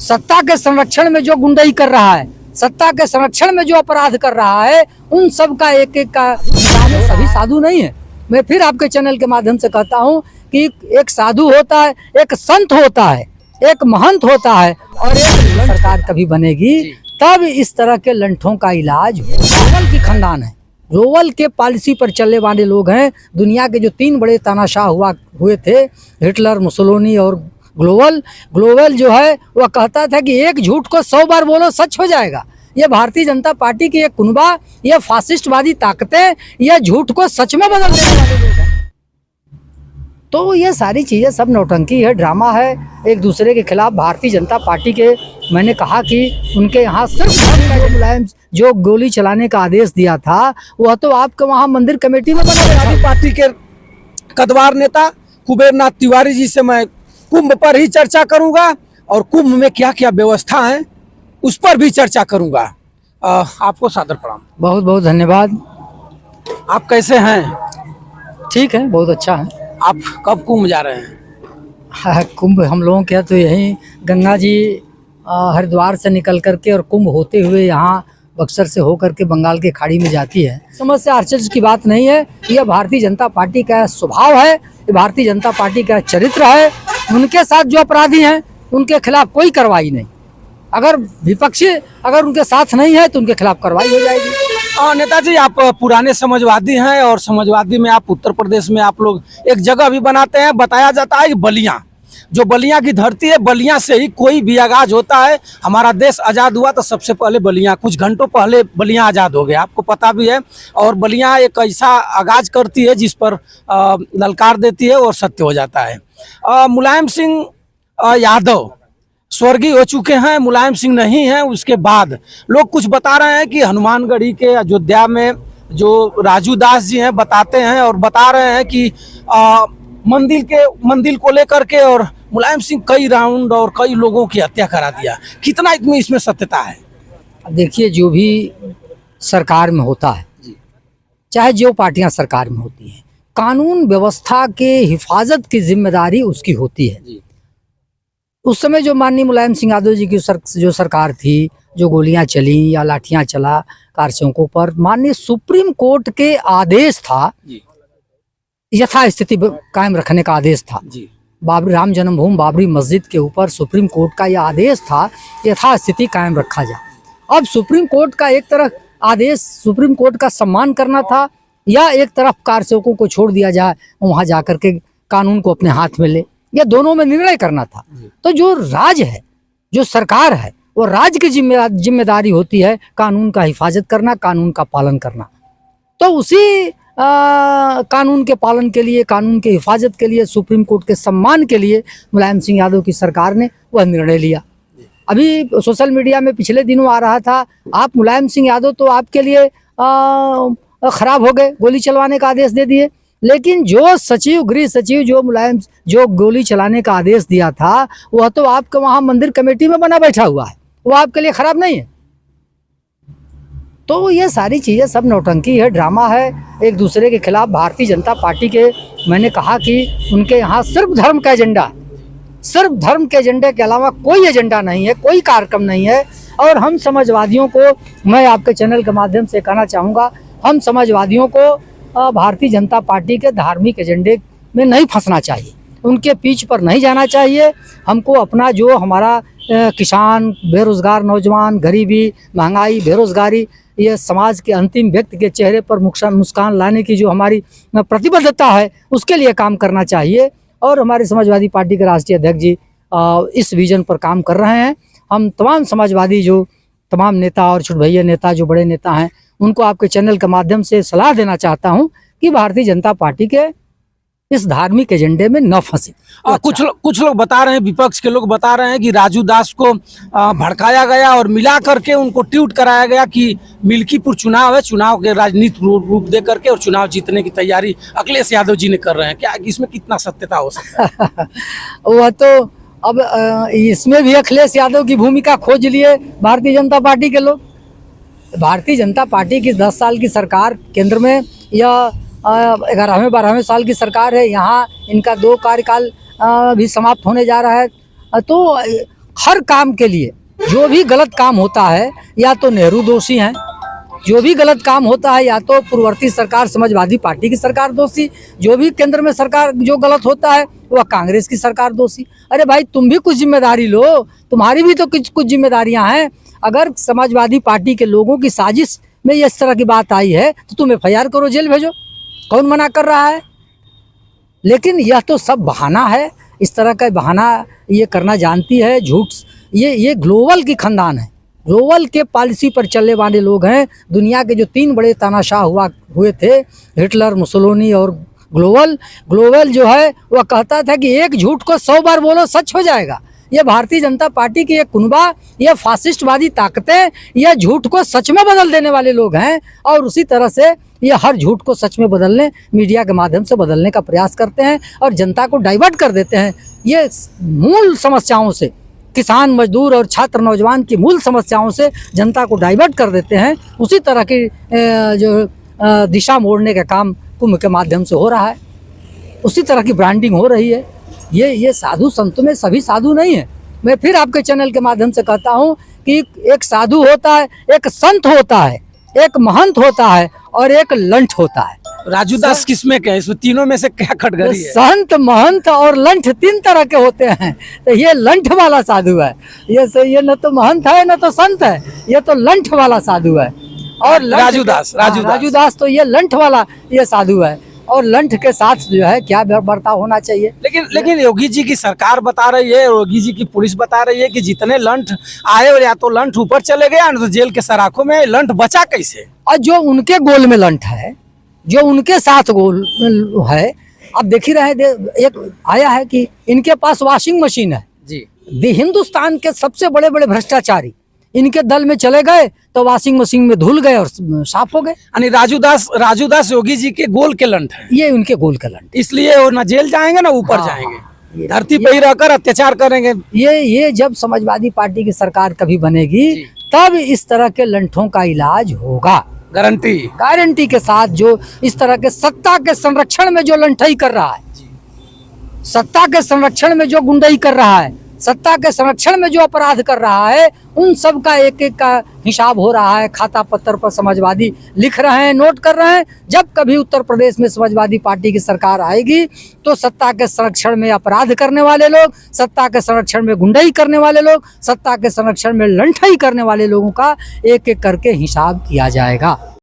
सत्ता के संरक्षण में जो गुंडाई कर रहा है, सत्ता के संरक्षण में जो अपराध कर रहा है, उन सब का एक एक का सभी साधु नहीं है। मैं फिर आपके चैनल के माध्यम से कहता हूं कि एक साधु होता है, एक संत होता है, एक महंत होता है, और एक सरकार कभी बनेगी तब इस तरह के लंठों का इलाज रोवल की खानदान है, रोवल के पॉलिसी पर चलने वाले लोग हैं। दुनिया के जो 3 बड़े तानाशाह हुए थे, हिटलर, मुसोलिनी और ग्लोवल जो है वह कहता था कि एक झूठ को 100 बार बोलो सच हो जाएगा। ये भारतीय जनता पार्टी की एक कुनबा, ये फासिस्टवादी ताकतें यह झूठ को सच में बदल देने वाले लोग हैं। तो ये सारी चीज़ें सब नौटंकी है, ड्रामा है एक दूसरे के खिलाफ। भारतीय जनता पार्टी के, मैंने कहा कि उनके यहाँ सिर्फ मुलायम जो गोली चलाने का आदेश दिया था वह तो आपके वहाँ मंदिर कमेटी में बना। पार्टी के कद्दावर नेता कुबेरनाथ तिवारी जी से मैं कुंभ पर ही चर्चा करूंगा और कुंभ में क्या क्या व्यवस्था है उस पर भी चर्चा करूंगा। आपको सादर प्रणाम। बहुत बहुत धन्यवाद। आप कैसे हैं? ठीक है, बहुत अच्छा है। आप कब कुंभ जा रहे हैं? हाँ, कुंभ हम लोगों के तो यहीं गंगा जी हरिद्वार से निकल करके और कुंभ होते हुए यहाँ बक्सर से होकर के बंगाल के खाड़ी में जाती है। समस्या आश्चर्य की बात नहीं है, यह भारतीय जनता पार्टी का स्वभाव है, ये भारतीय जनता पार्टी का चरित्र है। उनके साथ जो अपराधी हैं उनके खिलाफ कोई कार्रवाई नहीं, अगर विपक्षी अगर उनके साथ नहीं है तो उनके खिलाफ कार्रवाई हो जाएगी। नेताजी, आप पुराने समाजवादी हैं और समाजवादी में आप उत्तर प्रदेश में आप लोग एक जगह भी बनाते हैं, बताया जाता है कि बलिया, जो बलिया की धरती है, बलिया से ही कोई भी आगाज होता है। हमारा देश आज़ाद हुआ तो सबसे पहले बलिया, कुछ घंटों पहले बलिया आज़ाद हो गया, आपको पता भी है। और बलिया एक ऐसा आगाज करती है जिस पर ललकार देती है और सत्य हो जाता है। मुलायम सिंह यादव स्वर्गीय हो चुके हैं, मुलायम सिंह नहीं है। उसके बाद लोग कुछ बता रहे हैं कि हनुमानगढ़ी के अयोध्या में जो राजू दास जी हैं बताते हैं और बता रहे हैं कि मंदिर को लेकर के और मुलायम सिंह कई राउंड और कई लोगों की हत्या करा दिया। कितना इसमें सत्यता है? देखिए, जो भी सरकार में होता है, चाहे जो पार्टियां सरकार में होती हैं, कानून व्यवस्था के हिफाजत की जिम्मेदारी उसकी होती है। उस समय जो माननीय मुलायम सिंह यादव जी की जो सरकार थी, जो गोलियां चली या लाठियां चला कारसेवकों पर, माननीय सुप्रीम कोर्ट के आदेश था, यथास्थिति कायम रखने का आदेश था। बाबरी राम जन्मभूमि बाबरी मस्जिद के ऊपर सुप्रीम कोर्ट का यह आदेश था, यथास्थिति कायम रखा जाए। अब सुप्रीम कोर्ट का एक तरफ आदेश, सुप्रीम कोर्ट का सम्मान करना था, या एक तरफ कारसेवकों को छोड़ दिया जाए, वहां जाकर के कानून को अपने हाथ में ले, या दोनों में निर्णय करना था। तो जो राज्य है, जो सरकार है, वो राज्य की जिम्मेदारी होती है कानून का हिफाजत करना, कानून का पालन करना। तो उसी कानून के पालन के लिए, कानून के हिफाजत के लिए, सुप्रीम कोर्ट के सम्मान के लिए मुलायम सिंह यादव की सरकार ने वह निर्णय लिया। अभी सोशल मीडिया में पिछले दिनों आ रहा था, आप मुलायम सिंह यादव तो आपके लिए खराब हो गए, गोली चलवाने का आदेश दे दिए, लेकिन जो सचिव, गृह सचिव जो गोली चलाने का आदेश दिया था, वह तो आपके वहाँ मंदिर कमेटी में बना बैठा हुआ है, वो आपके लिए खराब नहीं है। तो ये सारी चीज़ें सब नौटंकी है, ड्रामा है एक दूसरे के खिलाफ। भारतीय जनता पार्टी के, मैंने कहा कि उनके यहाँ सिर्फ धर्म का एजेंडा, सिर्फ धर्म के एजेंडे के अलावा कोई एजेंडा नहीं है, कोई कार्यक्रम नहीं है। और हम समाजवादियों को, मैं आपके चैनल के माध्यम से कहना चाहूँगा, हम समाजवादियों को भारतीय जनता पार्टी के धार्मिक एजेंडे में नहीं फंसना चाहिए, उनके पीछ पर नहीं जाना चाहिए। हमको अपना जो हमारा किसान, बेरोजगार नौजवान, गरीबी, महंगाई, बेरोजगारी, ये समाज के अंतिम व्यक्ति के चेहरे पर मुस्कान लाने की जो हमारी प्रतिबद्धता है, उसके लिए काम करना चाहिए। और हमारे समाजवादी पार्टी के राष्ट्रीय अध्यक्ष जी इस विजन पर काम कर रहे हैं। हम तमाम समाजवादी जो तमाम नेता और छोटे भैया नेता, जो बड़े नेता हैं, उनको आपके चैनल के माध्यम से सलाह देना चाहता हूं कि भारतीय जनता पार्टी के इस धार्मिक एजेंडे में न फंसे। कुछ लोग बता रहे हैं, विपक्ष के लोग बता रहे हैं कि राजू दास को भड़काया गया और मिला करके उनको ट्वीट कराया गया कि मिल्कीपुर चुनाव है, चुनाव के राजनीतिक रूप दे करके और चुनाव जीतने की तैयारी अखिलेश यादव जी ने कर रहे हैं। क्या इसमें कितना सत्यता हो सकता है? वह तो अब इसमें भी अखिलेश यादव की भूमिका खोज लिए भारतीय जनता पार्टी के लोग। भारतीय जनता पार्टी की 10 साल की सरकार केंद्र में, या 11वें 12वें साल की सरकार है, यहाँ इनका 2 कार्यकाल भी समाप्त होने जा रहा है। तो हर काम के लिए जो भी गलत काम होता है या तो नेहरू दोषी हैं, जो भी गलत काम होता है या तो पूर्ववर्ती सरकार समाजवादी पार्टी की सरकार दोषी, जो भी केंद्र में सरकार जो गलत होता है वह कांग्रेस की सरकार दोषी। अरे भाई तुम भी कुछ जिम्मेदारी लो, तुम्हारी भी तो कुछ जिम्मेदारियां हैं। अगर समाजवादी पार्टी के लोगों की साजिश में इस तरह की बात आई है तो तुम FIR करो, जेल भेजो, कौन मना कर रहा है। लेकिन यह तो सब बहाना है, इस तरह का बहाना ये करना जानती है, झूठ। ये ग्लोबल की खानदान है, ग्लोबल के पॉलिसी पर चलने वाले लोग हैं। दुनिया के जो 3 बड़े तानाशाह हुए थे, हिटलर, मुसोलिनी और ग्लोबल जो है वह कहता था कि एक झूठ को 100 बार बोलो सच हो जाएगा। ये भारतीय जनता पार्टी की एक कुनबा, ये फासिस्टवादी ताकतें, यह झूठ को सच में बदल देने वाले लोग हैं और उसी तरह से ये हर झूठ को सच में बदलने, मीडिया के माध्यम से बदलने का प्रयास करते हैं और जनता को डाइवर्ट कर देते हैं। ये मूल समस्याओं से, किसान, मजदूर और छात्र नौजवान की मूल समस्याओं से जनता को डाइवर्ट कर देते हैं। उसी तरह की जो दिशा मोड़ने का काम कुंभ के माध्यम से हो रहा है, उसी तरह की ब्रांडिंग हो रही है। ये साधु संतों में सभी साधु नहीं है। मैं फिर आपके चैनल के माध्यम से कहता हूँ कि एक साधु होता है, एक संत होता है, एक महंत होता है और एक लंठ होता है। राजू दास किसमें क्या है? इसमें तीनों में से क्या कटघरी है? संत, महंत और लंठ 3 तरह के होते हैं। तो ये लंठ वाला साधु है। ये न तो महंत है न तो संत है, ये तो लंठ वाला साधु है। और राजू दास तो ये लंठ वाला ये साधु है। और लंठ के साथ जो है क्या बर्ताव होना चाहिए। लेकिन योगी जी की सरकार बता रही है, योगी जी की पुलिस बता रही है कि जितने लंठ आए और या तो लंठ ऊपर चले गए या तो जेल के सराखों में, लंठ बचा कैसे? और जो उनके गोल में लंठ है, जो उनके साथ गोल है, अब देख ही रहे, एक आया है कि इनके पास वॉशिंग मशीन है जी। हिंदुस्तान के सबसे बड़े बड़े भ्रष्टाचारी इनके दल में चले गए तो वॉशिंग मशीन में धुल गए और साफ हो गए। यानी राजू दास योगी जी के गोल के लंठ है। ये उनके गोल के लंठ, इसलिए वो ना जेल जाएंगे ना ऊपर जाएंगे, धरती पे ही रहकर अत्याचार करेंगे। ये जब समाजवादी पार्टी की सरकार कभी बनेगी तब इस तरह के लंठों का इलाज होगा, गारंटी के साथ। जो इस तरह के सत्ता के संरक्षण में जो लंठई कर रहा है, सत्ता के संरक्षण में जो गुंडई कर रहा है, सत्ता के संरक्षण में जो अपराध कर रहा है, उन सब का एक एक का हिसाब हो रहा है। खाता पत्र पर समाजवादी लिख रहे हैं, नोट कर रहे हैं। जब कभी उत्तर प्रदेश में समाजवादी पार्टी की सरकार आएगी तो सत्ता के संरक्षण में अपराध करने वाले लोग, सत्ता के संरक्षण में गुंडई करने वाले लोग, सत्ता के संरक्षण में लंठई करने वाले लोगों का एक एक करके हिसाब किया जाएगा।